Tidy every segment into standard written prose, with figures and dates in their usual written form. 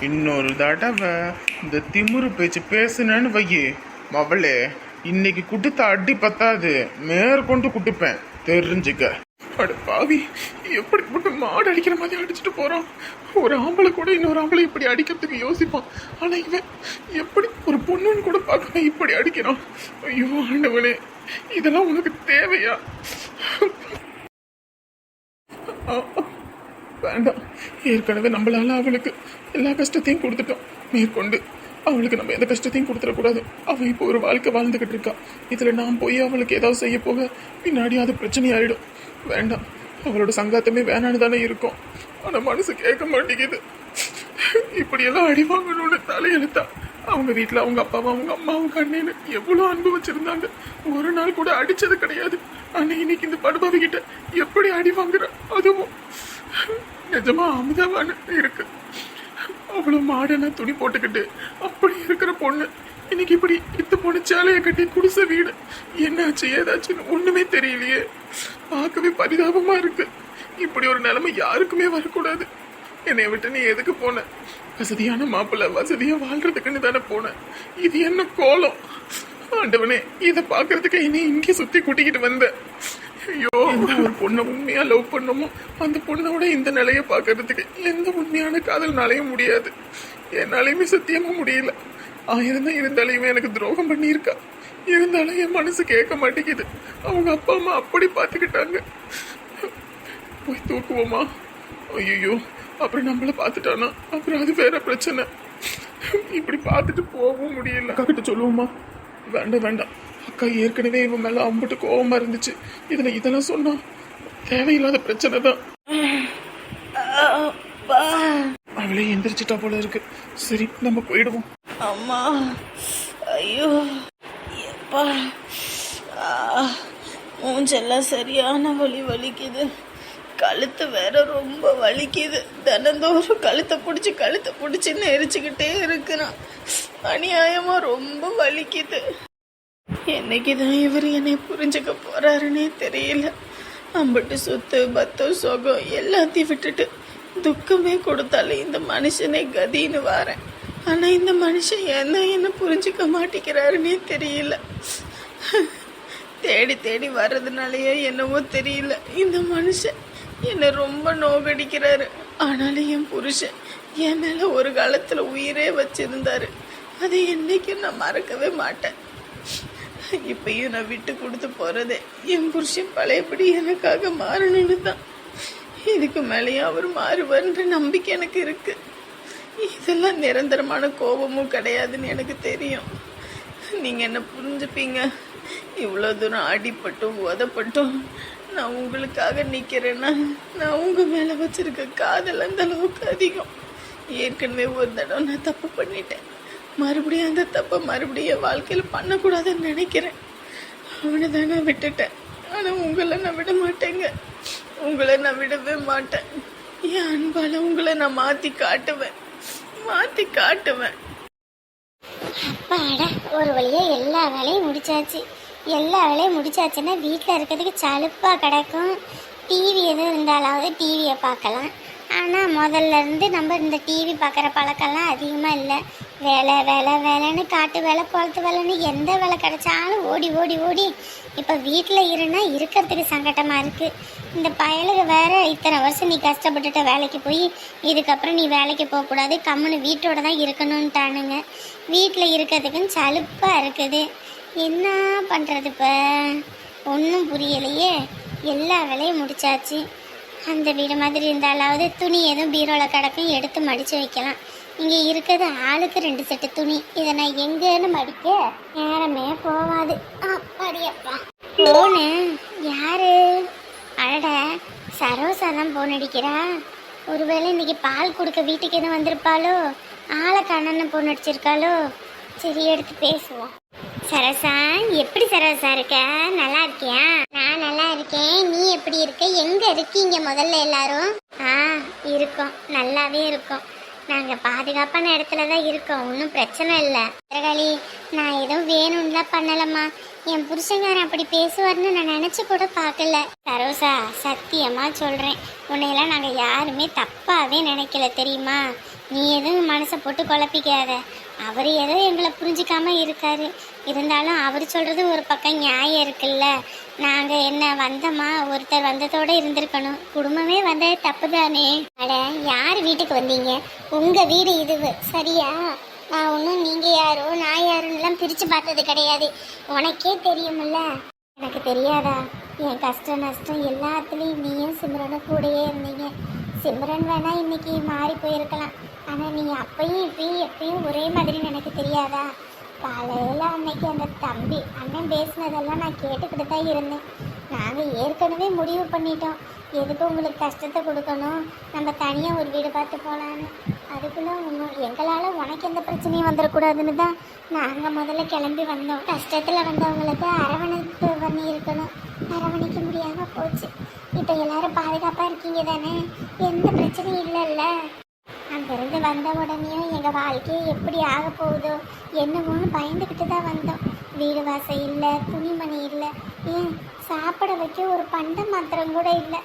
இன்னொரு தடவை இந்த திமுரு பேச்சு பேசுனேன்னு வையே மவளே, இன்னைக்கு குடுத்த அடி பத்தாது, மேற்கொண்டு குட்டுப்பேன், தெரிஞ்சுக்க. அட பாவி, எப்படி போட்டு மாடு அடிக்கிற மாதிரி அடிச்சுட்டு போறான். ஒரு ஆம்பளை கூட இன்னொரு ஆம்பளை இப்படி அடிக்கிறதுக்கு யோசிப்பான். ஆனா இவன் எப்படி ஒரு பொண்ணுன்னு கூட பார்க்காம இப்படி அடிக்கிறான். ஐயோ ஆண்டவனே, இதெல்லாம் உனக்கு தேவையா? வேண்டாம், ஏற்கனவே நம்மளால அவளுக்கு எல்லா கஷ்டத்தையும் கொடுத்துட்டோம். மேற்கொண்டு அவளுக்கு நம்ம எந்த கஷ்டத்தையும் கொடுத்துடக்கூடாது. அவள் இப்போ ஒரு வாழ்க்கை வாழ்ந்துகிட்டு இருக்கா. இதுல நான் போய் அவளுக்கு ஏதாவது செய்ய போக பின்னாடி அது பிரச்சனை ஆயிடும். வேண்டாம், அவளோட சங்காத்தமே வேணான்னு தானே இருக்கும். ஆனா மனசு கேட்க மாட்டேங்குது. இப்படியெல்லாம் அடி வாங்கணும்னு தலையெழுத்தா. அவங்க வீட்டுல அவங்க அப்பாவும் அவங்க அம்மாவும் கண்ணேன்னு எவ்வளவு அன்பு வச்சிருந்தாங்க. ஒரு நாள் கூட அடிச்சது கிடையாது. ஆனா இன்னைக்கு இந்த படுபாவி கிட்ட எப்படி அடி வாங்குற? அதுவும் நிஜமா அமுதவான இருக்கு. அவ்வளவு மாடனா துணி போட்டுக்கிட்டு அப்படி இருக்கிற பொண்ணு இன்னைக்கு இப்படி இத்து பொண்ணு சேலையை கட்டி குடிசை வீடு. என்னாச்சு ஏதாச்சுன்னு ஒண்ணுமே தெரியலையே. பார்க்கவே பரிதாபமா இருக்கு. இப்படி ஒரு நிலைமை யாருக்குமே வரக்கூடாது. என்னை விட்டு நீ எதுக்கு போன? வசதியான மாப்பிள்ள வசதியா வாழ்றதுக்குன்னு தானே போன. இது என்ன கோலம்? ஆண்டவனே, இதை பாக்குறதுக்கு என்னை இங்கே சுத்தி கூட்டிக்கிட்டு வந்த. ஐயோ, ஒரு பொண்ணை உண்மையா லவ் பண்ணமோ அந்த பொண்ணோட இந்த நிலைய பாக்குறதுக்கு எந்த உண்மையான காதல்னாலையும் முடியாது. என்னாலையுமே சத்தியமா முடியல. இருந்தாலையுமே எனக்கு துரோகம் பண்ணியிருக்கா. இருந்தாலும் என் மனசு கேட்க மாட்டேங்குது. அவங்க அப்பா அம்மா அப்படி பாத்துக்கிட்டாங்க. போய் தூக்குவோமா? ஐயோ, அப்புறம் நம்மள பாத்துட்டானா அப்புறம் அது வேற பிரச்சனை. இப்படி பார்த்துட்டு போகவும் முடியல. அக்கா கிட்ட சொல்லுவோமா? வேண்டாம் வேண்டாம், அக்கா ஏற்கனவே இவன் மேல அம்பிட்டு கோவமா இருந்துச்சு. இதுல இதெல்லாம் சொன்னா தேவையில்லாத பிரச்சனை தான். அவளே எந்திரிச்சிட்டா போல இருக்கு. சரி, நம்ம போயிடுவோம். அம்மா, ஐயோ எப்பா, மூஞ்செல்லாம் சரியான வலிக்குது. கழுத்து வேற ரொம்ப வலிக்குது. தினந்தோறும் கழுத்தை பிடிச்சி நெரிச்சுக்கிட்டே இருக்கிறான். அநியாயமா ரொம்ப வலிக்குது. என்னைக்குதான் இவர் என்னை புரிஞ்சுக்க போறாருன்னே தெரியல. அம்பிட்டு சொத்து பத்தம் சொகம் எல்லாத்தையும் விட்டுட்டு துக்கமே கொடுத்தாலும் இந்த மனுஷனே கதின்னு வாரேன். ஆனா இந்த மனுஷன் என்ன புரிஞ்சுக்க மாட்டேங்கிறாருன்னே தெரியல. தேடி தேடி வர்றதுனாலயோ என்னவோ தெரியல, இந்த மனுஷன் என்னை ரொம்ப நோகடிக்கிறாரு. ஆனாலும் என் புருஷன் என் மேல ஒரு காலத்துல உயிரே வச்சிருந்தாரு. அதை என்னைக்கும் நான் மறக்கவே மாட்டேன். இப்பயும் நான் விட்டு கொடுத்து போறதே என் புருஷன் பழையபடி எனக்காக மாறணும்னு தான். இதுக்கு மேலேயும் அவர் மாறுவார்ன்ற நம்பிக்கை எனக்கு இருக்கு. இதெல்லாம் நிரந்தரமான கோபமும் கிடையாதுன்னு எனக்கு தெரியும். நீங்க என்ன புரிஞ்சுப்பீங்க. இவ்வளோ தூரம் அடிப்பட்டும் உதப்பட்டும் நான் உங்களுக்காக நிற்கிறேன்னா நான் உங்கள் மேலே வச்சிருக்க காதல் அந்த அளவுக்கு அதிகம். ஏற்கனவே ஒரு தடவை நான் தப்பு பண்ணிட்டேன். மறுபடியும் அந்த தப்பை மறுபடியும் வாழ்க்கையில் பண்ணக்கூடாதுன்னு நினைக்கிறேன். அவனை தான் நான் விட்டுட்டேன். ஆனால் உங்களை நான் விட மாட்டேங்க. உங்களை நான் விடவே மாட்டேன். என் அன்பால் உங்களை நான் மாற்றி காட்டுவேன். அப்பாடா, ஒரு வழியா எல்லா வேலையும் முடிச்சாச்சு. எல்லா வேலையும் முடிச்சாச்சுன்னா வீட்டில் இருக்கிறதுக்கு சலுப்பாக கிடக்கும். டிவி எதுவும் இருந்தாலாவது டிவியை பார்க்கலாம். ஆனால் முதல்ல இருந்து நம்ம இந்த டிவி பார்க்குற பழக்கம்லாம் அதிகமாக இல்லை. வேலை வேலை வேலைன்னு காட்டு வேலை குளத்து வேலைன்னு எந்த வேலை கிடைச்சாலும் ஓடி ஓடி ஓடி இப்போ வீட்டில் இருந்தால் இருக்கிறதுக்கு சங்கட்டமாக இருக்குது. இந்த பயலுக்கு வேற இத்தனை வருஷம் நீ கஷ்டப்பட்டுட்ட வேலைக்கு போய் இதுக்கப்புறம் நீ வேலைக்கு போகக்கூடாது, கம்முன்னு வீட்டோட தான் இருக்கணும்ட்டானுங்க. வீட்டில் இருக்கிறதுக்குன்னு சலுப்பாக இருக்குது. என்ன பண்ணுறது இப்போ? ஒன்றும் புரியலையே. எல்லா வேலையும் முடிச்சாச்சு. அந்த வீடு மாதிரி இருந்தாலாவது துணி எதுவும் பீரோவில் கிடக்கும், எடுத்து மடித்து வைக்கலாம். இங்கே இருக்கிறது ஆளுக்கு 2 செட்டு துணி. இதை நான் எங்கேன்னு மடிக்க நேரமே போகாது. அப்படியப்பா போனு யாரு? அட, சரோசா தான் போன் அடிக்கிறா. ஒருவேளை இன்னைக்கு பால் கொடுக்க வீட்டுக்கு எதுவும் வந்திருப்பாளோ, ஆளை கண்ணன்னு போன் அடிச்சிருக்காளோ. சரி, எடுத்து பேசுவோம். சரசா, எப்படி சரசா இருக்க? நல்லா இருக்கியா? நான் நல்லா இருக்கேன். நீ எப்படி இருக்க? எங்க இருக்கீங்க முதல்ல எல்லாரும்? இருக்கோம், நல்லாவே இருக்கோம். நாங்க பாதுகாப்பான இடத்துல தான் இருக்கோம், ஒன்றும் பிரச்சனை இல்லை. பத்திரகாளி, நான் எதுவும் வேணும்லாம் பண்ணலம்மா. என் புருஷங்காரன் அப்படி பேசுவார்னு நான் நினைச்சு கூட பார்க்கல. சரோசா, சத்தியமா சொல்றேன், உன்னையெல்லாம் நாங்க யாருமே தப்பாவே நினைக்கல தெரியுமா? நீ எதுவும் மனசை போட்டு குழப்பிக்காத. அவர் ஏதோ எங்களை புரிஞ்சுக்காம இருக்காரு. இருந்தாலும் அவர் சொல்றது ஒரு பக்கம் நியாயம் இருக்குல்ல. நாங்க என்ன வந்தோமா, ஒருத்தர் வந்ததோட இருந்திருக்கணும். குடும்பமே வந்தது தப்பு தானே. அட, யார் வீட்டுக்கு வந்தீங்க? உங்க வீடு இது, சரியா? நான் ஒன்றும் நீங்க யாரோ நான் யாருன்னெல்லாம் பிரிச்சு பார்த்தது கிடையாது. உனக்கே தெரியுமில்ல. எனக்கு தெரியாதா? என் கஷ்ட நஷ்டம் எல்லாத்துலேயும் நீயும் சிம்ரனும் கூடயே இருந்தீங்க. சிம்ரன் வேணா இன்னைக்கு மாறி போயிருக்கலாம், ஆனால் நீ அப்பயும் இப்பயும் எப்பயும் ஒரே மாதிரி எனக்கு தெரியாதா? காலையில் அன்னைக்கு அந்த தம்பி அண்ணன் பேசினதெல்லாம் நான் கேட்டுக்கிட்டு தான் இருந்தேன். நாங்கள் ஏற்கனவே முடிவு பண்ணிட்டோம், எதுக்கு உங்களுக்கு கஷ்டத்தை கொடுக்கணும், நம்ம தனியாக ஒரு வீடு பார்த்து போகலான்னு. அதுக்குள்ளே எங்களால் உனக்கு எந்த பிரச்சனையும் வந்துடக்கூடாதுன்னு தான் நாங்கள் முதல்ல கிளம்பி வந்தோம். கஷ்டத்தில் வந்தவங்களுக்கு அரவணைப்பு பண்ணி இருக்கணும், அரவணைக்க முடியாமல் போச்சு. இப்போ எல்லாரும் பாதுகாப்பாக இருக்கீங்க தானே? எந்த பிரச்சனையும் இல்லைல்ல? அங்கேருந்து வந்த உடனேயும் எங்கள் வாழ்க்கையை எப்படி ஆக போகுதோ என்னமோன்னு பயந்துக்கிட்டு தான் வந்தோம். வீடு வாசல் இல்லை, துணிமணி இல்லை, ஏன் சாப்பிட வைக்க ஒரு பண்ட மாத்திரம் கூட இல்லை.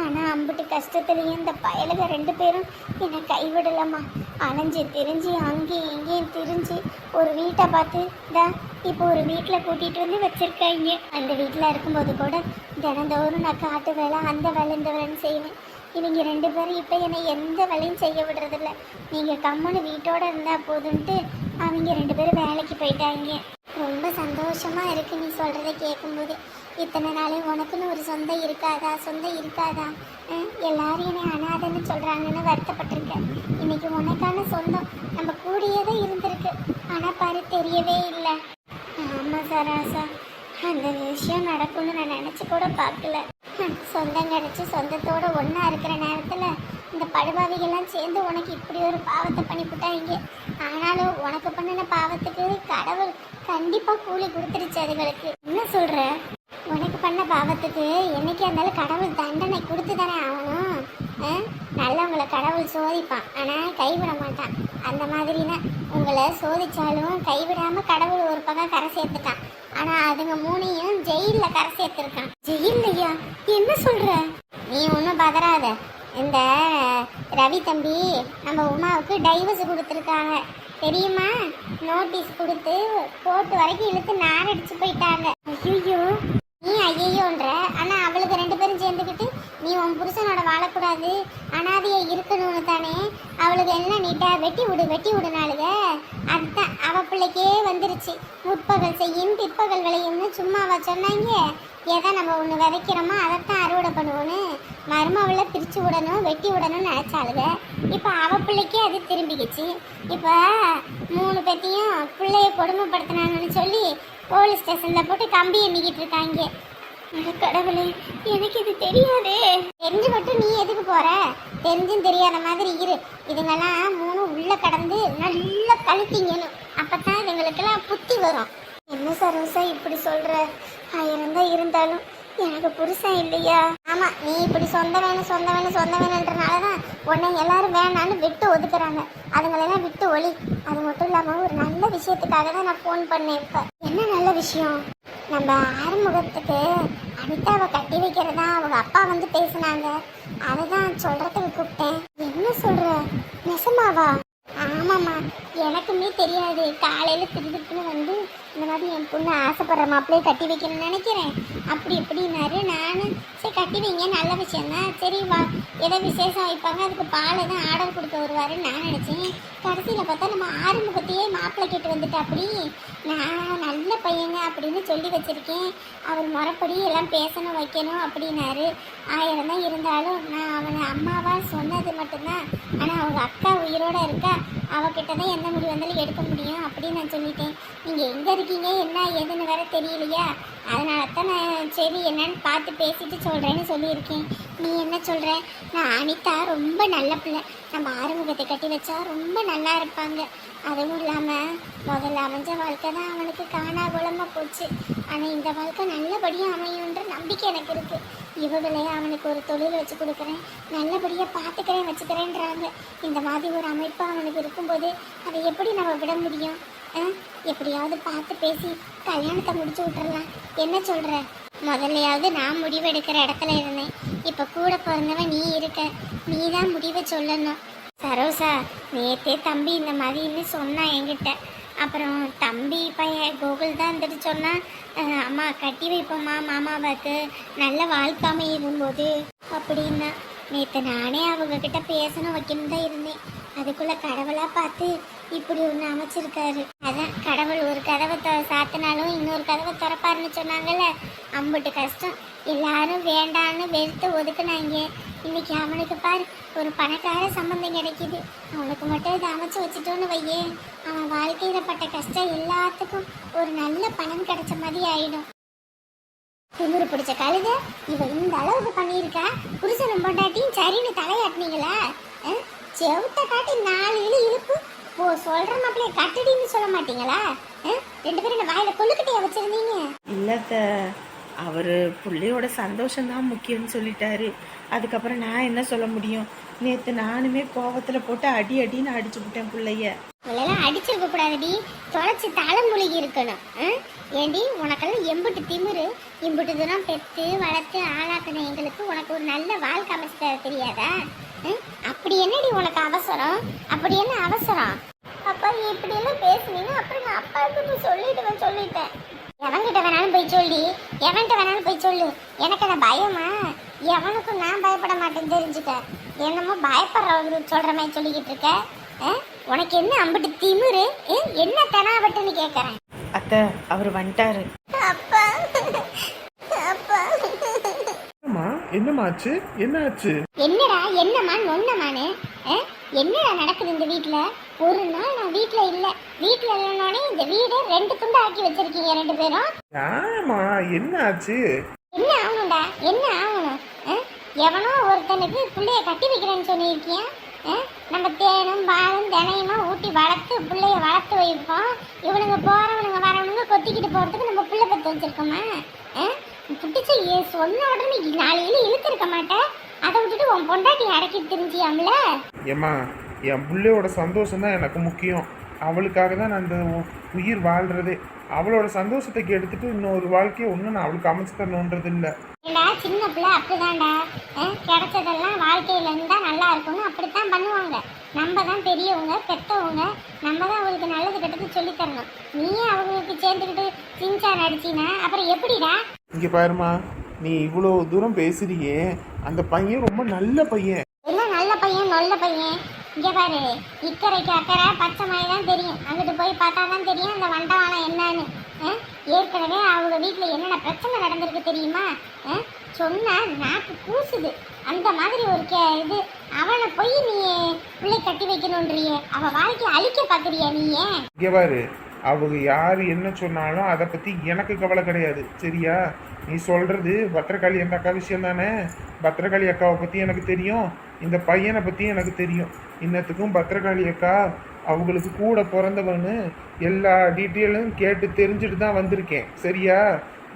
ஆனால் அம்பிட்டு கஷ்டத்துலேயும் இந்த பயலுக 2 பேரும் என்னை கைவிடலாமா. அலைஞ்சு திரிஞ்சு அங்கேயும் இங்கேயும் திரிஞ்சு ஒரு வீட்டை பார்த்து தான் இப்போ ஒரு வீட்டில் கூட்டிகிட்டு வந்து வச்சுருக்காங்க. அந்த வீட்டில் இருக்கும்போது கூட தினந்தோறும் நான் காட்டு வேலை, அந்த வேலை, இந்த வேலைன்னு செய்வேன். இவங்க 2 பேரும் இப்போ என்னை எந்த வேலையும் செய்ய விடுறதில்ல. நீங்கள் கம்முன்னு வீட்டோடு இருந்தால் போதுன்ட்டு அவங்க 2 பேரும் வேலைக்கு போயிட்டாங்க. ரொம்ப சந்தோஷமாக இருக்குது நீ சொல்கிறத கேட்கும்போது. இத்தனை நாளே உனக்குன்னு ஒரு சொந்தம் இருக்காதா, சொந்தம் இருக்காதா, எல்லாரும் என்னை அனாதைன்னு சொல்கிறாங்கன்னு வருத்தப்பட்டிருக்கேன். இன்னைக்கு உனக்கான சொந்தம் நம்ம கூடயே தான் இருந்திருக்கு. ஆனால் பாரு, தெரியவே இல்லை. ஆமாம் சராசா, அந்த விஷயம் நடக்கும்னு நான் நினச்சி கூட பார்க்கல. சொந்தம் கிடச்சி சொந்தத்தோடு ஒன்றா இருக்கிற நேரத்தில் இந்த படுபாவிகள்லாம் சேர்ந்து உனக்கு இப்படி ஒரு பாவத்தை பண்ணிவிட்டாங்க. ஆனாலும் உனக்கு பண்ணின பாவத்துக்கு கடவுள் கண்டிப்பாக கூலி கொடுத்துருச்சு அதுகளுக்கு. என்ன சொல்கிற? உனக்கு பண்ண பாவத்துக்கு என்னைக்கு இருந்தாலும் கடவுள் தண்டனை கொடுத்து தானே ஆகணும். நல்லவங்களை கடவுள் சோதிப்பான், ஆனால் கைவிட மாட்டான். அந்த மாதிரினா உங்களை சோதிச்சாலும் கைவிடாமல் கடவுள் ஒரு பக்கம் கரை சேர்த்துட்டான். ஆனால் அதுங்க 3ஐயும் ஜெயிலில் கரை சேர்த்துருக்கான். ஜெயில்லையா? என்ன சொல்கிற? நீ ஒன்றும் பதறாத. இந்த ரவி தம்பி நம்ம உமாவுக்கு டைவர்ஸ் கொடுத்துருக்காங்க தெரியுமா? நோட்டீஸ் கொடுத்து கோர்ட்டு வரைக்கும் இழுத்து நாரடிச்சு போயிட்டாங்க. ஐயோ, நீ ஐயோன்ற, ஆனால் அவளுக்கு 2 பேரும் சேர்ந்துக்கிட்டு நீ உன் புருஷனோட வாழக்கூடாது, அனாதையை இருக்கணும்னு தானே அவளுக்கு என்ன நீட்டா வெட்டி விடுனாளுக. அதுதான் அவ பிள்ளைக்கே வந்துருச்சு. முற்பகல் செய்யும் பிற்பகல் விளையும்னு சும்மாவா சொன்னாங்க? எதை நம்ம ஒன்று விதைக்கிறோமோ அதைத்தான் அறுவடை பண்ணுவோன்னு மருமவளை பிரித்து விடணும், வெட்டி விடணும்னு நினச்சாளுங்க. இப்போ அவ பிள்ளைக்கே அது திரும்பிக்கிச்சு. இப்போ 3 பேத்தையும் பிள்ளைய கொடுமைப்படுத்தினாங்கன்னு சொல்லி போலீஸ் ஸ்டேஷனில் போட்டு கம்பி எண்ணிக்கிட்டு இருக்காங்க. கடவுளே, எனக்கு இது தெரியாதே. தெரிஞ்சு மட்டும் நீ எதுக்கு போற? தெரிஞ்சும் தெரியாத மாதிரி இரு. இதுங்கெல்லாம் 3 உள்ள கடந்து நல்லா கழுத்திங்கணும், அப்பதான் இதுங்களுக்கெல்லாம் புத்தி வரும். என்ன சரோசா இப்படி சொல்ற? 1000 தான் இருந்தாலும் எனக்கு புருஷன் இல்லையா? ஆமா, நீ இப்படி சொந்த வேணுன்றனாலதான் உன்னை எல்லாரும் வேணான்னு விட்டு ஒதுக்குறாங்க. அதுங்களெல்லாம் விட்டு ஒளி. அது மட்டும் இல்லாம ஒரு நல்ல விஷயத்துக்காக தான் நான் ஃபோன் பண்ணேன். இப்ப என்ன நல்ல விஷயம்? நம்ம ஆறுமுகத்துக்கு அனிதாவை கட்டி வைக்கிறதா அவங்க அப்பா வந்து பேசினாங்க. அதை தான் சொல்றதுக்கு கூப்பிட்டேன். என்ன சொல்ற? நெசமாவா? ஆமாம்மா, எனக்குமே தெரியாது. காலையில் திருதுக்குன்னு வந்து இந்த மாதிரி என் பொண்ணு ஆசைப்படுற மாப்பிள்ளையை கட்டி வைக்கணும்னு நினைக்கிறேன் அப்படி இப்படின்னாரு. நானும் சரி கட்டி வைங்க, நல்ல விஷயந்தான், சரி வா ஏதோ விசேஷம் வைப்பாங்க அதுக்கு பால் தான் ஆர்டர் கொடுக்க வருவாருன்னு நான் நினச்சேன். கடைசியில் பார்த்தா நம்ம ஆறுமுகத்தையே மாப்பிள்ளை கேட்டு வந்துட்டு அப்படி நான் நல்ல பையங்க அப்படின்னு சொல்லி வச்சுருக்கேன். அவர் முறைப்படி எல்லாம் பேசணும் வைக்கணும் அப்படின்னாரு. 1000 தான் இருந்தாலும் நான் அவனை அம்மாவா சொன்னது மட்டும்தான். ஆனால் அவங்க அக்கா உயிரோடு இருக்கா, அவகிட்ட தான் எந்த முடிவு வந்தாலும் எடுக்க முடியும் அப்படின்னு நான் சொல்லிட்டேன். நீங்கள் எங்கே இருக்கீங்க என்ன ஏதுன்னு வேற தெரியலையா, அதனால தான் நான் சரி என்னன்னு பார்த்து பேசிட்டு சொல்கிறேன்னு சொல்லியிருக்கேன். நீ என்ன சொல்கிற? நான் அனிதா ரொம்ப நல்ல பிள்ளை, நம்ம ஆறுமுகத்தை கட்டி வச்சா ரொம்ப நல்லா இருப்பாங்க. அதுவும் இல்லாமல் முதல்ல அமைஞ்ச வாழ்க்கை தான் அவனுக்கு காணாகுலமாக போச்சு. ஆனால் இந்த வாழ்க்கை நல்லபடியாக அமையுன்ற நம்பிக்கை எனக்கு இருக்குது. இவங்களே அவனுக்கு ஒரு தொழில் வச்சு கொடுக்குறேன், நல்லபடியாக பார்த்துக்கிறேன் வச்சுக்கிறேன்றாங்க. இந்த மாதிரி ஒரு அமைப்பு அவனுக்கு இருக்கும்போது அதை எப்படி நம்ம விட முடியும்? எப்படியாவது பார்த்து பேசி கல்யாணத்தை முடிச்சு விட்டுறலாம். என்ன சொல்கிற? முதல்லையாவது நான் முடிவெடுக்கிற இடத்துல இருந்தேன், இப்போ கூட பிறந்தவன் நீ இருக்க, நீ தான் முடிவை சொல்லணும். சரோசா, நேற்றே தம்பி இந்த மாதிரின்னு சொன்னான் என்கிட்ட. அப்புறம் தம்பி பையன் கோகுல் தான் இருந்துட்டு சொன்னான், அம்மா கட்டி வைப்போம்மா மாமாவுக்கு நல்ல வாழ்க்கை அமையும்போது அப்படின்னா. நேற்று நானே அவங்கக்கிட்ட பேசணும் வைக்கணும் தான் இருந்தேன். அதுக்குள்ளே கடவுளாக பார்த்து இப்படி ஒன்று அமைச்சிருக்காரு. அதான் கடவுள் ஒரு கதவை சாத்தினாலும் இன்னொரு கதவை திறப்பாருன்னு சொன்னாங்கல்ல, அம்புட்டு கஷ்டம். எல்லாரும் வேண்டான்னு வெறுத்து ஒதுக்குனாங்க. இன்னைக்கு அவனுக்கு பாரு ஒரு பணக்கார சம்பந்தம் கிடைக்கிது. அவனுக்கு மட்டும் இதை அமைச்சு வச்சுட்டோன்னு வையே, அவன் வாழ்க்கையில பட்ட கஷ்டம் எல்லாத்துக்கும் ஒரு நல்ல பலன் கிடைச்ச மாதிரி ஆயிடும். திமிரு பிடிச்ச கழுத இவ இந்த அளவுக்கு பண்ணியிருக்கா. புருஷனும் பொண்டாட்டியும் சரின்னு தலையாட்டினீங்களா? செவுத்த காட்டி 4 இழுப்பு சொல்ற மாப்பிள்ளைய கட்டடின்னு சொல்ல மாட்டீங்களா? 2 பேரும் இந்த வாயில கொள்ளுக்கிட்டே வச்சிருந்தீங்க. இல்லத்த, அவர் பிள்ளையோட சந்தோஷம்தான் முக்கியம்னு சொல்லிட்டாரு. அதுக்கப்புறம் நான் என்ன சொல்ல முடியும்? நேற்று நானுமே கோவத்தில் போட்டு அடின்னு அடிச்சு விட்டேன் பிள்ளைய. இவளெல்லாம் அடிச்சிருக்க கூடாதுடி, தொலைச்சி தலைமொழிகி இருக்கணும். ஏண்டி உனக்கெல்லாம் எம்புட்டு திமிரு? இம்புட்டு தூரம் பெற்று வளர்த்து ஆளாக்கின எங்களுக்கு உனக்கு ஒரு நல்ல வாழ்க்கை அமைச்சு தர தெரியாதா? அப்படி என்னடி உனக்கு அவசரம்? அப்படி என்ன அவசரம்? அப்பா இப்படி எல்லாம் பேசுனீங்க, அப்புறம் நான் அப்பாவுக்கு சொல்லிட்டேன். எவன்கிட்ட வேணாலும் போய் சொல்லி, எவன்கிட்ட வேணாலும் போய் சொல்லு. எனக்கு அந்த பயமா? எவனுக்கும் நான் பயப்பட மாட்டேன்னு தெரிஞ்சுக்க. என்னமோ பயப்படுறவங்க சொல்ற மாதிரி சொல்லிக்கிட்டு இருக்க. உனக்கு என்ன அம்பட்டு திமிரு? என்ன தெனாவட்டுன்னு கேட்கறேன். அத்தை, அவர் வந்துட்டாரு. அப்பா அப்பா என்னமாச்சு? என்ன ஆச்சு? என்னடா என்னம்மா நொன்னமானு? என்னடா நடக்குது இந்த வீட்டுல? ஒரு நாள் நான் வீட்டுல இல்ல, வீட்டுல இல்லைன்னே இந்த வீடு 2 துண்டு ஆக்கி வச்சிருக்கீங்க 2 பேரும். ஆமா, என்ன ஆச்சு? என்ன ஆகணும்டா? என்ன ஆகணும்? எவனோ ஒருத்தனுக்கு பிள்ளைய கட்டி வைக்கிறேன்னு சொல்லியிருக்கியா? நம்ம தேனும் பாலும் தினையுமா ஊட்டி வளர்த்து பிள்ளைய வளர்த்து வைப்போம். இவனுங்க போறவனுங்க வரவனுங்க கொத்திக்கிட்டு போறதுக்கு நம்ம பிள்ளை பத்து வச்சிருக்கோமா? புட்டிச்சு சொன்ன உடனே 4 இழுத்திருக்க மாட்டேன். அதை விட்டுட்டு உன் பொண்டாட்டி அடக்கி தெரிஞ்சியாம்ல. ஏம்மா, என் பிள்ளையோட சந்தோஷம் தான் எனக்கு முக்கியம். அவளுக்காக தான் நான் இந்த உயிர் வாழ்றதே. அவளோட சந்தோஷத்தை எடுத்துட்டு இன்னொரு வாழ்க்கையை ஒன்றும் நான் அவளுக்கு அமைச்சு தரணுன்றது இல்லை. ஏண்டா சின்ன பிள்ளை அப்படிதான்டா, கிடைச்சதெல்லாம் வாழ்க்கையில இருந்தா நல்லா இருக்கும்னு அப்படித்தான் பண்ணுவாங்க. நம்ம தான் பெரியவங்க பெத்தவங்க, நம்ம தான் அவங்களுக்கு நல்லது கெட்டது சொல்லி தரணும். நீயே அவங்களுக்கு சேர்ந்துக்கிட்டு சிஞ்சா நடிச்சினா அப்புறம் எப்படிடா? இங்க பாருமா, நீ இவ்வளோ தூரம் பேசுறியே, அந்த பையன் ரொம்ப நல்ல பையன். என்ன நல்ல பையன் நல்ல பையன்? இங்கே பாரு, இக்கரைக்கு அக்கறை பச்சை மாய் தான் தெரியும். அங்கிட்டு போய் பார்த்தா தான் தெரியும் அந்த வண்டவாளம் என்னன்னு. ஏற்கனவே அவங்க வீட்டில் என்னென்ன பிரச்சனை நடந்திருக்கு தெரியுமா? சொன்னா நாக்கு கூசுது. அந்த மாதிரி ஒரு இது அவனை போய் நீ பிள்ளை கட்டி வைக்கணுன்றியே, அவ வாழ்க்கையை அழிக்க பார்க்குறியா நீயே? இங்கே பாரு, அவங்க யார் என்ன சொன்னாலும் அதை பற்றி எனக்கு கவலை கிடையாது, சரியா? நீ சொல்கிறது பத்திரகாளி அந்த அக்கா விஷயம் தானே. பத்திரகாளி அக்காவை பற்றி எனக்கு தெரியும், இந்த பையனை பற்றி எனக்கு தெரியும். இன்னத்துக்கும் பத்திரகாளி அக்கா அவங்களுக்கு கூட பிறந்தவன்னு எல்லா டீட்டெயிலும் கேட்டு தெரிஞ்சுட்டு தான் வந்திருக்கேன், சரியா?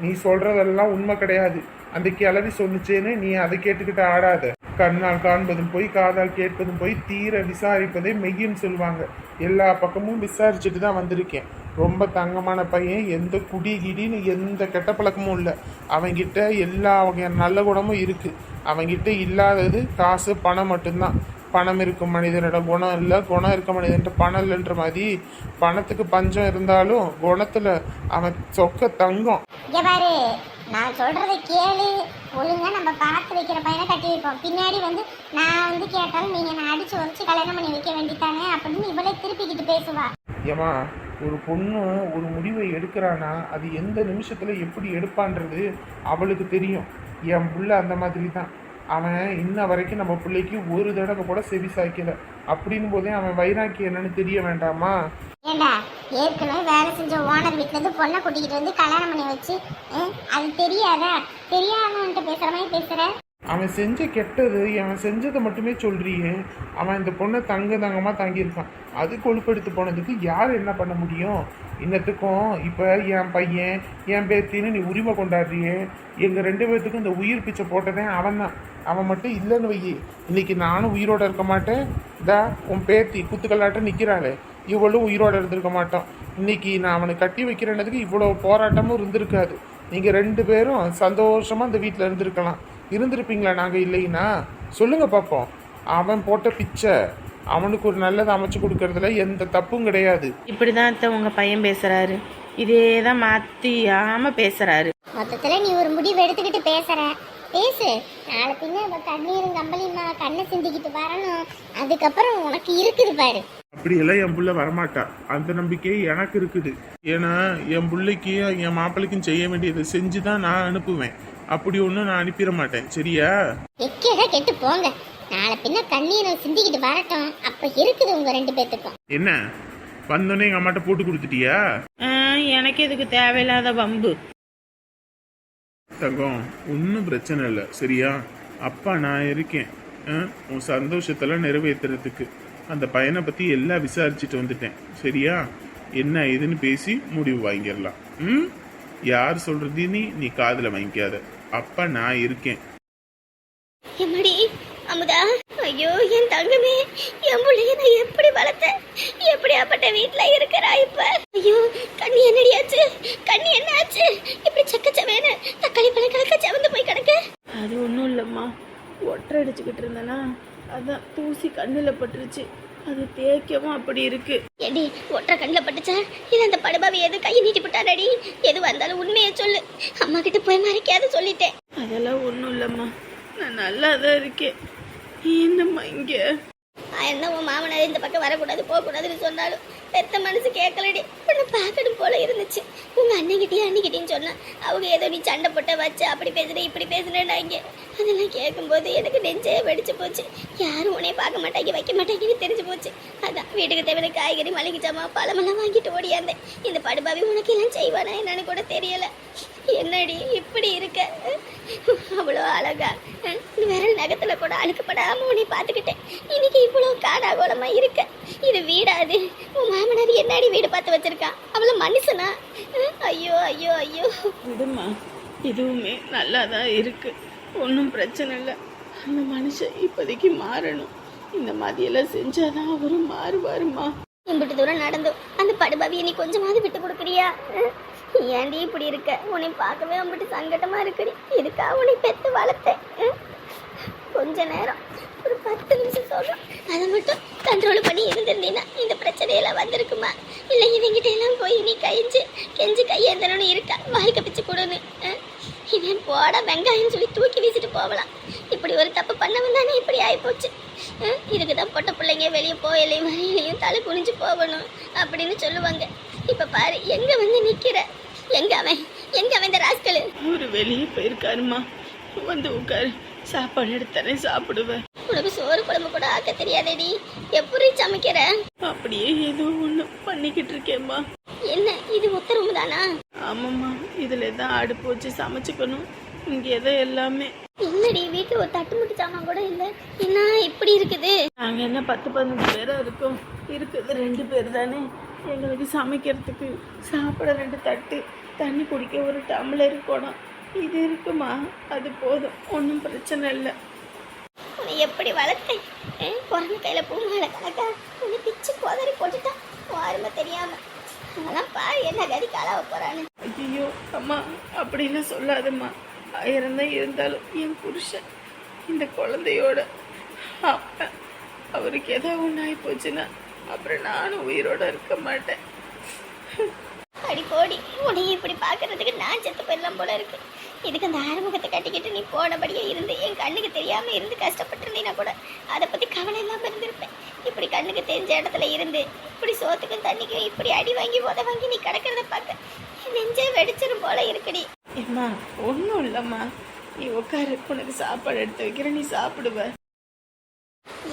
நீ சொல்கிறதெல்லாம் உண்மை கிடையாது. அந்த கிளவி சொன்னிச்சேன்னு நீ அதை கேட்டுக்கிட்டு ஆடாத. கண்ணால் காண்பதும் போய் காதால் கேட்பதும் போய் தீர விசாரிப்பதே மெய்யின்னு சொல்லுவாங்க. எல்லா பக்கமும் விசாரிச்சுட்டு தான் வந்திருக்கேன். ரொம்ப தங்கமான பையன், எந்த குடி கிடின்னு எந்த கெட்ட பழக்கமும் இல்லை. அவங்கிட்ட எல்லா வகையான நல்ல குணமும் இருக்குது. அவங்கிட்ட இல்லாதது காசு பணம் மட்டும்தான். பணம் இருக்கும் மனிதனோட குணம் இல்லை, குணம் இருக்க மனிதன்ட்ட பணம் இல்லைன்ற மாதிரி பணத்துக்கு பஞ்சம் இருந்தாலும் குணத்தில் அவன் சொக்க தங்கம். நான் சொல்றதை கேளு, ஒழுங்கா நம்ம பார்த்து வைக்கிற பையனை கட்டி வைப்போம். பின்னாடி நான் கேட்டாலும் நீங்க நான் அடிச்சு உரைச்சு கல்யாணம் பண்ணி வைக்க வேண்டித்தானே அப்படின்னு இவளே திருப்பிக்கிட்டு பேசுவா. ஏமா, ஒரு பொண்ணு ஒரு முடிவை எடுக்கிறானா அது எந்த நிமிஷத்துல எப்படி எடுப்பான்றது அவளுக்கு தெரியும். என் புள்ள அந்த மாதிரி தான். அவன் இன்ன வரைக்கும் நம்ம பிள்ளைக்கு ஒரு தடவை கூட செவி சாய்க்கல. அப்படின்னும் போதே அவன் வைராக்கி என்னன்னு தெரிய வேண்டாமா? ஏண்டா, ஏற்கனவே வேலை செஞ்ச ஓனர் வீட்டுல இருந்து பொண்ணை கூட்டிக்கிட்டு வந்து கல்யாணம் பண்ணி வச்சு அது தெரியாதா? தெரியாதவன்ட்டு பேசுற மாதிரி பேசுற. அவன் செஞ்ச கெட்டது அவன் செஞ்சதை மட்டுமே சொல்றியே. அவன் இந்த பொண்ணை தங்கமாக தங்கியிருக்கான். அது கொழுப்பெடுத்து போனதுக்கு யார் என்ன பண்ண முடியும்? இன்னத்துக்கும் இப்போ என் பையன் என் பேத்தின்னு நீ உரிமை கொண்டாடுறியே. எங்கள் 2 பேர்த்துக்கும் இந்த உயிர் பிச்சை போட்டதே அவன் தான். அவன் மட்டும் இல்லைன்னு வை, இன்னைக்கு நானும் உயிரோட இருக்க மாட்டேன். இதா உன் பேத்தி குத்துக்கல்லாட்டம் நிற்கிறாளே, இவளும் உயிரோட இருந்திருக்க மாட்டோம். இன்னைக்கு நான் அவனை கட்டி வைக்கிறேன்னதுக்கு இவ்வளோ போராட்டமும் இருந்திருக்காது. நீங்கள் 2 பேரும் சந்தோஷமாக இந்த வீட்டில் இருந்திருக்கலாம். இருந்திருப்பீங்களா நாங்கள் இல்லைன்னா? சொல்லுங்க பார்ப்போம். அவன் போட்ட பிச்சை அவனுக்கு ஒரு நல்லதை அமைச்சு கொடுக்கறதுல எந்த தப்பும் கிடையாது. இப்படிதான் அத்தை உங்க பையன் பேசுறாரு. இதே தான் மாத்தியாம பேசுறாரு. மொத்தத்துல நீ ஒரு முடிவு எடுத்துக்கிட்டு பேசு. நாளை பின்ன இவ கண்ணீரும் கம்பளியுமா கண்ணை சிந்திக்கிட்டு வரணும். அதுக்கப்புறம் உனக்கு இருக்குது பாரு. அப்படியெல்லாம் என் புள்ள வரமாட்டா. அந்த நம்பிக்கை எனக்கு இருக்குது. ஏன்னா என் பிள்ளைக்கு என் மாப்பிள்ளைக்கும் செய்ய வேண்டியதை செஞ்சு தான் நான் அனுப்புவேன். அப்படி ஒன்றும் நான் அனுப்பிட மாட்டேன். சரியா? எக்கேதா கெட்டு போங்க. நாளை பின்ன கண்ணீரை சிந்திக்கிட்டு வரட்டும். அப்ப இருக்குது உங்க 2 பேத்துக்கும். என்ன வந்தோடனே எங்கள் அம்மாட்ட போட்டு கொடுத்துட்டியா? எனக்கு இதுக்கு தேவையில்லாத வம்பு. தங்கம் ஒன்றும் பிரச்சனை இல்லை. சரியா? அப்பா நான் இருக்கேன். உன் சந்தோஷத்தெல்லாம் நிறைவேற்றுறதுக்கு அந்த பையனை பற்றி எல்லாம் விசாரிச்சுட்டு வந்துட்டேன். சரியா? என்ன ஏதுன்னு பேசி முடிவு வாங்கிடலாம். யார் சொல்றதுன்னு நீ காதில் வாங்கிக்காத. அப்பா நான் இருக்கேன். எம்மடி அமுதா, ஐயோ என் தங்கமே, என் பிள்ளைய நான் எப்படி வளர்த்தேன்? எப்படியாப்பட்ட வீட்டுல இருக்கிறா இப்ப? ஐயோ கண்ணி என்னடியாச்சு? கண்ணி என்ன ஆச்சு? இப்படி சக்கச்சவேன்னு தக்காளி பழம் கலக்க செவந்து போய் கிடக்கு. அது ஒன்றும் இல்லைம்மா, ஒற்றை அடிச்சுக்கிட்டு இருந்தேன்னா அதான் தூசி கண்ணில் பட்டுருச்சு. அது தேய்க்கவும் அப்படி இருக்கு. ஏடி ஒற்றை கண்ணில் பட்டுச்சா இல்லை அந்த படுபாவி எது கையை நீட்டி போட்டாடி? எது வந்தாலும் உண்மையை சொல்லு. அம்மா கிட்ட போய் மறைக்காத சொல்லிட்டேன். அதெல்லாம் ஒன்றும் இல்லைம்மா, நான் நல்லா தான் இருக்கேன். என்னம்மா இங்கே? என்ன உன் மாமனார் இந்த பக்கம் வரக்கூடாது போகக்கூடாதுன்னு சொன்னாலும் பெத்த மனசு கேட்கலடி. உன்னை பார்க்கணும் போல இருந்துச்சு. உங்க அன்னைக்கிட்டேன்னு சொன்னா அவங்க ஏதோ நீ சண்டை போட்ட வச்சு அப்படி பேசுன இப்படி பேசுனேன்னாங்க. அதெல்லாம் கேட்கும்போது எனக்கு நெஞ்சே வெடிச்சு போச்சு. யாரும் உன்னைய பார்க்க மாட்டாங்க வைக்க மாட்டாங்கன்னு தெரிஞ்சு போச்சு. அதான் வீட்டுக்கு தேவையான காய்கறி மளிகை ஜாமான் பழமெல்லாம் வாங்கிட்டு ஓடியாந்தேன். இந்த படுபாவி உனக்கு எல்லாம் செய்வானா என்னன்னு கூட தெரியல. என்னடி இப்படி இருக்க? அவ்வளோ அழகா விரல் நகத்துல கூட அழுக்கப்படாம உன்னை பார்த்துக்கிட்டேன். இன்னைக்கு இவ்வளோ காடாகோலமா இருக்க. இது வீடாது. உன் மாமனார் என்னடி வீடு பார்த்து வச்சிருக்கான்? அவ்வளோ மனுஷனா? ஐயோ ஐயோ ஐயோ. விடுமா, இதுவுமே நல்லா தான் இருக்கு, ஒன்றும் பிரச்சனை இல்லை. அந்த மனுஷன் இப்போதைக்கு மாறணும். இந்த மாதிரியெல்லாம் செஞ்சாதான் அவரும் மாறுவாருமா. இம்பிட்டு தூரம் நடந்தோம் அந்த படுபாவியை நீ கொஞ்சமாவது விட்டு கொடுக்குறியா? ஏன்டி இப்படி இருக்க? உன்னை பார்க்கவே அம்பிட்டு சங்கடமா இருக்குடி. இதுக்கா உன்னை பெத்து வளர்த்தேன். கொஞ்ச நேரம் ஒரு 10 நிமிஷம் சொல்றோம், அதை மட்டும் கண்ட்ரோல் பண்ணி இருந்திருந்தீங்கன்னா இந்த பிரச்சனையெல்லாம் வந்திருக்குமா? இல்லை இவங்கிட்ட எல்லாம் போய் நீ கெஞ்சு கையேந்தணும்னு இருக்கா? வாய்க்க பிச்சு கொடுன்னு இவன் போட வெங்காயம் சொல்லி தூக்கி வீசிட்டு போகலாம். இப்படி ஒரு தப்பு பண்ணவன் தானே இப்படி ஆகிப்போச்சு. இதுக்கு தான் பொட்ட பிள்ளைங்க வெளியே போயிலையும் வரையிலையும் தலை குனிஞ்சு போகணும் அப்படின்னு சொல்லுவாங்க. இப்போ பாரு எங்க வந்து நிக்கிற. எங்க அவன் இந்த ராஸ்கல்? அவரு வெளியே போயிருக்காருமா, வந்து உட்காரு, சாப்பாடு எடுத்தானே சாப்பிடுவேன். உனக்கு சோறு குழம்பு கூட ஆக்க தெரியாதேடி, எப்படி சமைக்கிற? அப்படியே ஏதோ ஒன்று பண்ணிக்கிட்டு இருக்கேம்மா. என்ன இது ஒத்த ரூம் தானா? ஆமாம்மா, இதுல தான் அடுப்பு வச்சு சமைச்சுக்கணும். இங்கே தான் எல்லாமே. என்னடி வீட்டுல ஒரு தட்டுமுட்டு சாமான் கூட இல்லை, என்ன இப்படி இருக்குது? நாங்கள் என்ன 10-15 பேரா இருக்கோம். இருக்குது 2 பேர் தானே. எங்களுக்கு சமைக்கிறதுக்கு சாப்பிட 2 தட்டு, தண்ணி குடிக்க ஒரு டம்ளர் இருக்கணும். இது இருக்குமா, அது போதும், ஒன்றும் பிரச்சனை இல்லை. உன்னை எப்படி வளர்த்தேன்? குரங்கு கையில பூமாலை கணக்கா உன்னை பிச்சு கோதறி போட்டுட்டான் யாருமே தெரியாம. அதெல்லாம் பாரு என்ன கறி காலாவ போறான்னு. ஐயோ அம்மா, அப்படிலாம் சொல்லாதம்மா. 1000 தான் இருந்தாலும் என் புருஷன் இந்த குழந்தையோட அப்ப அவருக்கு ஏதாவது ஒன்று ஆகி போச்சுன்னா அப்புறம் நானும் உயிரோட இருக்க மாட்டேன். அடி போடி, உன்னை இப்படி பாக்குறதுக்கு நான் செத்து போயிடலாம் போல இருக்கு. இதுக்கு அந்த ஆறுமுகத்தை கட்டிக்கிட்டு நீ போனபடியே இருந்து என் கண்ணுக்கு தெரியாம இருந்து கஷ்டப்பட்டிருந்தீங்கன்னா கூட அதை பத்தி கவலை இல்லாம இருந்திருப்பேன். இப்படி கண்ணுக்கு தெரிஞ்ச இடத்துல இருந்து இப்படி சோத்துக்கும் தண்ணிக்கும் இப்படி அடி வாங்கி உத வாங்கி நீ கிடக்கிறத பார்க்க நெஞ்சே வெடிச்சிரும் போல இருக்குடி. ஏம்மா ஒன்றும் இல்லைம்மா, நீ உட்காரு, உனக்கு சாப்பாடு எடுத்து வைக்கிறேன், நீ சாப்பிடுவ.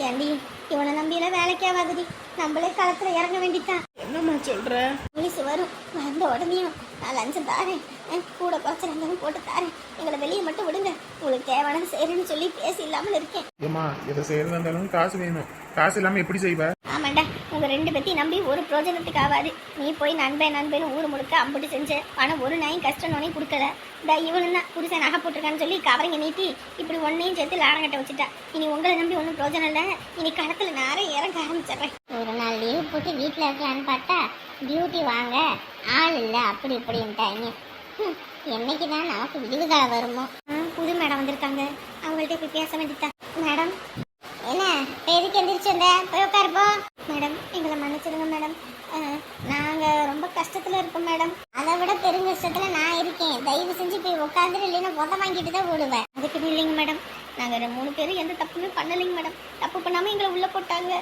ஏண்டி இவனை நம்பியெல்லாம் வேலைக்கு ஆகாதுடி, நம்மளே களத்துல இறங்க வேண்டித்தான். என்னம்மா சொல்ற? போலீஸ் வரும், வந்த உடனேயும் நான் லஞ்சம் தாரேன் கூட குறைச்சல் இருந்தாலும் போட்டு தரேன், எங்களை வெளியே மட்டும் விடுங்க, உங்களுக்கு தேவையானது செய்யறேன்னு சொல்லி பேசி இல்லாமல் இருக்கேன். ஏம்மா எதை செய்யறதா இருந்தாலும் காசு வேணும். காசு இல்லாமல் எப்படி செய்வ? ஆமாண்டா, உங்க ரெண்டு பத்தி நம்பி ஒரு பிரோஜனத்துக்கு ஆகாது. நீ போய் நண்பேன்னு ஊர் முழுக்க அம்பிட்டு செஞ்ச, ஆனால் ஒரு நாயும் கஷ்டம் நோனையும் கொடுக்கல. இந்த இவனு தான் புருஷன் நகை போட்டிருக்கான்னு சொல்லி கவரைங்க நீட்டி இப்படி ஒன்னையும் சேர்த்து லாடங்கட்ட வச்சுட்டா. இனி உங்களை நம்பி ஒன்றும் பிரோஜனம் இல்லை. இனி களத்தில் நேரம் இறங்க ஆரம்பிச்சிடுறேன். ஒரு நாள் லீவ் போட்டு வீட்டில் இருக்கலான்னு பார்த்தா டியூட்டி வாங்க ஆள் இல்லை, அப்படி இப்படின்ட்டாங்க. என்னைக்கு தான் நமக்கு விடுவு காலம் வருமோ. புது மேடம் வந்திருக்காங்க, அவங்கள்ட்ட போய் பேச வேண்டியதா. மேடம் என்ன எதுக்கு எந்திரிச்சு வந்த? போய் உட்காருப்போ. மேடம் எங்களை மன்னிச்சிடுங்க மேடம், நாங்கள் ரொம்ப கஷ்டத்தில் இருக்கோம் மேடம். அதை விட பெருங்கஷ்டத்தில் நான் இருக்கேன், தயவு செஞ்சு போய் உட்காந்துரு, இல்லைன்னா உத வாங்கிட்டு தான் ஓடுவேன். அதுக்கு இல்லைங்க மேடம், நாங்கள் 3 பேரும் எந்த தப்புமே பண்ணலைங்க மேடம். தப்பு பண்ணாமல் எங்களை உள்ளே போட்டாங்க.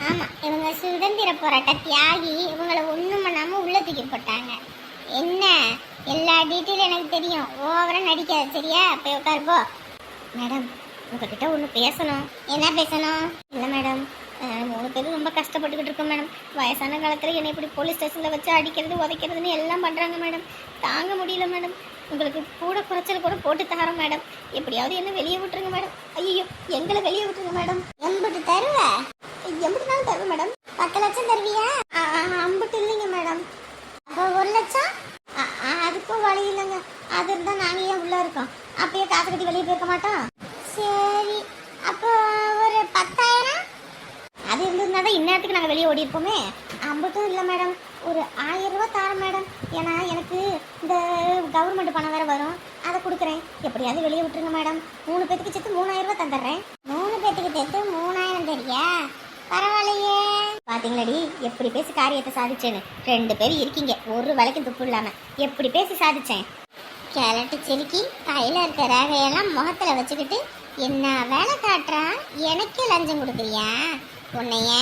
ஆமாம், இவங்க சுதந்திர போராட்ட தியாகி, இவங்களை ஒன்றும் பண்ணாமல் உள்ளே தூக்கி போட்டாங்க. என்ன எல்லா டீட்டெயிலும் எனக்கு தெரியும், ஓவரா நடிக்காது சரியா? போய் உட்காருப்போ. மேடம் உங்ககிட்ட ஒன்று பேசணும். என்ன பேசணும்? இல்லை மேடம், 3 பேரும் ரொம்ப கஷ்டப்பட்டுக்கிட்டு இருக்கோம் மேடம். வயசான காலத்தில் என்னை இப்படி போலீஸ் ஸ்டேஷனில் வச்சு அடிக்கிறது உதைக்கிறதுன்னு எல்லாம் பண்ணுறாங்க மேடம். தாங்க முடியல மேடம். உங்களுக்கு கூட குறைச்சல் கூட போட்டு தரோம் மேடம். எப்படியாவது என்ன வெளியே விட்டுருங்க மேடம். ஐயோ எங்களை வெளியே விட்டுருங்க மேடம். எம்பிட்டு தருவ? எம்பிட்டு நாள் தருவேன் மேடம். 10 லட்சம் தருவியா? அம்பிட்டு இல்லைங்க மேடம். அப்போ 1 லட்சம்? அதுக்கும் வழி இல்லைங்க. அது இருந்தால் நாங்கள் ஏன் உள்ளே இருக்கோம்? அப்பயே காசு கட்டி வெளியே போயிருக்க மாட்டோம். சரி, அப்போ ஒரு 10,000? அது இருந்ததுனா தான் இந்நேரத்துக்கு நாங்கள் வெளியே ஓடி இருப்போமே. அம்பட்டும் இல்லை மேடம், ஒரு 1000 ரூபா தரேன் மேடம். ஏன்னா எனக்கு இந்த கவர்மெண்ட் பணம் வேறு வரும், அதை கொடுக்குறேன். எப்படியாவது வெளியே விட்டுருங்க மேடம். 3 பேத்துக்கு சேர்த்து 3000 ரூபா தந்துடுறேன். 3 பேத்துக்கு சேர்த்து 3000 தெரியா? பரவாயில்லையே. பாத்தீங்களடி எப்படி பேசி காரியத்தை சாதிச்சேன்னு. 2 பேர் இருக்கீங்க, ஒரு வேலைக்கும் துப்பு இல்லாம எப்படி பேசி சாதிச்சேன். கிளட்டு செலுக்கி கையில இருக்க ரேகையெல்லாம் முகத்துல வச்சுக்கிட்டு என்ன வேலை காட்டுறான்? எனக்கே லஞ்சம் கொடுக்குறியா உன்னைய?